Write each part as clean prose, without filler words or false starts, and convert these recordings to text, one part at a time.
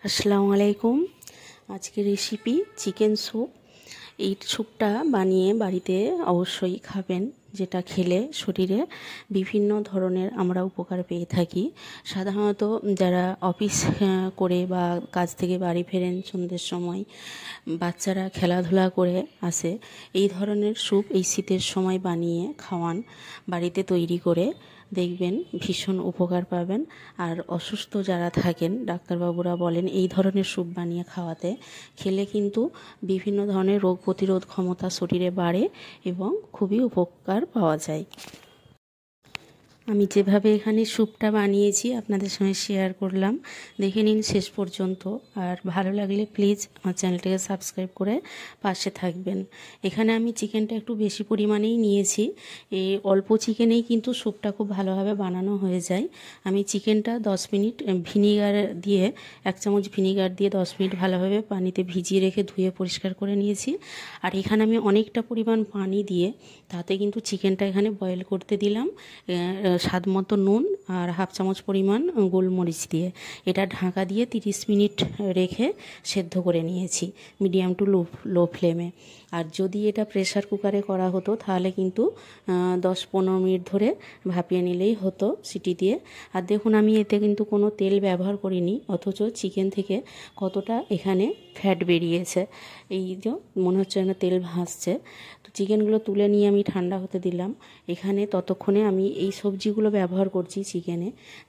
আসসালামু আলাইকুম। আজকের রেসিপি চিকেন স্যুপ। এই স্যুপটা বানিয়ে বাড়িতে অবশ্যই খাবেন, যেটা খেলে শরীরে বিভিন্ন ধরনের আমরা উপকার পেয়ে থাকি। সাধারণত যারা অফিস করে বা কাজ থেকে বাড়ি ফেরেন সন্ধ্যের সময়, বাচ্চারা খেলাধুলা করে আসে, এই ধরনের স্যুপ এই শীতের সময় বানিয়ে খাওয়ান বাড়িতে তৈরি করে, দেখবেন ভীষণ উপকার পাবেন। আর অসুস্থ যারা থাকেন, ডাক্তারবাবুরা বলেন এই ধরনের স্যুপ বানিয়ে খাওয়াতে, খেলে কিন্তু বিভিন্ন ধরনের রোগ প্রতিরোধ ক্ষমতা শরীরে বাড়ে এবং খুবই উপকার পাওয়া যায়। আমি যেভাবে এখানে স্যুপটা বানিয়েছি আপনাদের সঙ্গে শেয়ার করলাম, দেখে নিন শেষ পর্যন্ত। আর ভালো লাগলে প্লিজ আমার চ্যানেলটাকে সাবস্ক্রাইব করে পাশে থাকবেন। এখানে আমি চিকেনটা একটু বেশি পরিমাণেই নিয়েছি। এই অল্প চিকেনেই কিন্তু স্যুপটা খুব ভালোভাবে বানানো হয়ে যায়। আমি চিকেনটা 10 মিনিট ভিনিগার দিয়ে, 1 চামচ ভিনিগার দিয়ে 10 মিনিট ভালোভাবে পানিতে ভিজিয়ে রেখে ধুয়ে পরিষ্কার করে নিয়েছি। আর এখানে আমি অনেকটা পরিমাণ পানি দিয়ে তাতে কিন্তু চিকেনটা এখানে বয়েল করতে দিলাম, স্বাদ মতো নুন আর 1/2 চামচ পরিমাণ গোলমরিচ দিয়ে। এটা ঢাকা দিয়ে 30 মিনিট রেখে সেদ্ধ করে নিয়েছি মিডিয়াম টু লো ফ্লেমে। আর যদি এটা প্রেসার কুকারে করা হতো তাহলে কিন্তু 10-15 মিনিট ধরে ভাপিয়ে নিলেই হতো সিটি দিয়ে। আর দেখুন আমি এতে কিন্তু কোনো তেল ব্যবহার করিনি, অথচ চিকেন থেকে কতটা এখানে ফ্যাট বেরিয়েছে। এই যে মনে হচ্ছে না তেল ভাসছে। তো চিকেনগুলো তুলে নিয়ে আমি ঠান্ডা হতে দিলাম। এখানে ততক্ষণে আমি এই সবজিগুলো ব্যবহার করছি চিকেনে।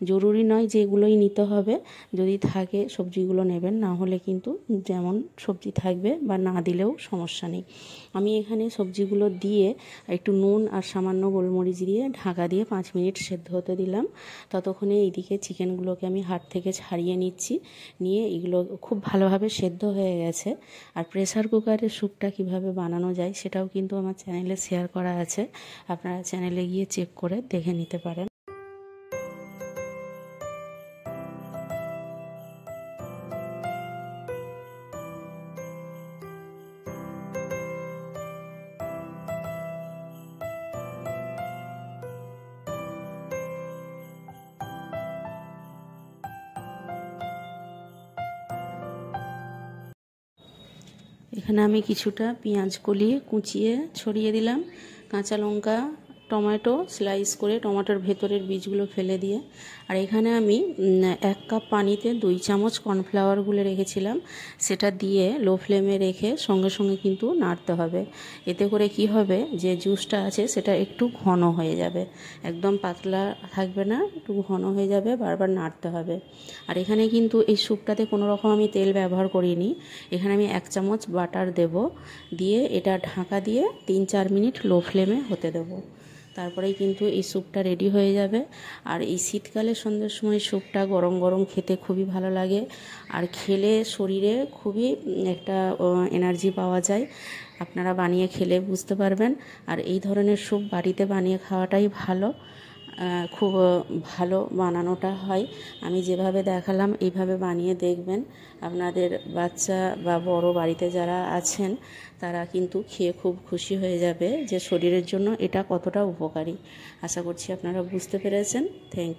জরুরি নয় যে এগুলোই নিতে হবে, যদি থাকে সবজিগুলো নেবেন, না হলে কিন্তু যেমন সবজি থাকবে বা না দিলেও সমস্যা নেই। আমি এখানে সবজিগুলো দিয়ে একটু নুন আর সামান্য গোলমরিচ দিয়ে ঢাকা দিয়ে 5 মিনিট সেদ্ধ হতে দিলাম। ততক্ষণে এইদিকে চিকেনগুলোকে আমি হাড় থেকে ছাড়িয়ে নিচ্ছি, নিয়ে এগুলো খুব ভালোভাবে সেদ্ধ হয়ে গেছে। আর প্রেসার কুকারের স্যুপটা কিভাবে বানানো যায় সেটাও কিন্তু আমার চ্যানেলে শেয়ার করা আছে, আপনারা চ্যানেলে গিয়ে চেক করে দেখে নিতে পারেন। এখানে আমি কিছুটা পেঁয়াজ কলি কুচিয়ে ছড়িয়ে দিলাম, কাঁচা লঙ্কা, টমেটো স্লাইস করে টমেটোর ভেতরের বীজগুলো ফেলে দিয়ে। আর এখানে আমি 1 কাপ পানিতে 2 চামচ কর্নফ্লাওয়ার গুলে রেখেছিলাম, সেটা দিয়ে লো ফ্লেমে রেখে সঙ্গে সঙ্গে কিন্তু নাড়তে হবে। এতে করে কি হবে, যে জুসটা আছে সেটা একটু ঘন হয়ে যাবে, একদম পাতলা থাকবে না, একটু ঘন হয়ে যাবে, বারবার নাড়তে হবে। আর এখানে কিন্তু এই স্যুপটাতে কোনো রকম আমি তেল ব্যবহার করিনি। এখানে আমি 1 চামচ বাটার দেব, দিয়ে এটা ঢাকা দিয়ে 3-4 মিনিট লো ফ্লেমে হতে দেবো। তারপরেই কিন্তু এই স্যুপটা রেডি হয়ে যাবে। আর এই শীতকালে সন্ধ্যের সময় স্যুপটা গরম গরম খেতে খুবই ভালো লাগে, আর খেলে শরীরে খুবই একটা এনার্জি পাওয়া যায়। আপনারা বানিয়ে খেলে বুঝতে পারবেন। আর এই ধরনের স্যুপ বাড়িতে বানিয়ে খাওয়াটাই ভালো, খুব ভালো বানানোটা হয়। আমি যেভাবে দেখালাম এইভাবে বানিয়ে দেখবেন, আপনাদের বাচ্চা বা বড় বাড়িতে যারা আছেন তারা কিন্তু খেয়ে খুব খুশি হয়ে যাবে যে শরীরের জন্য এটা কতটা উপকারী। আশা করছি আপনারা বুঝতে পেরেছেন। Thank you.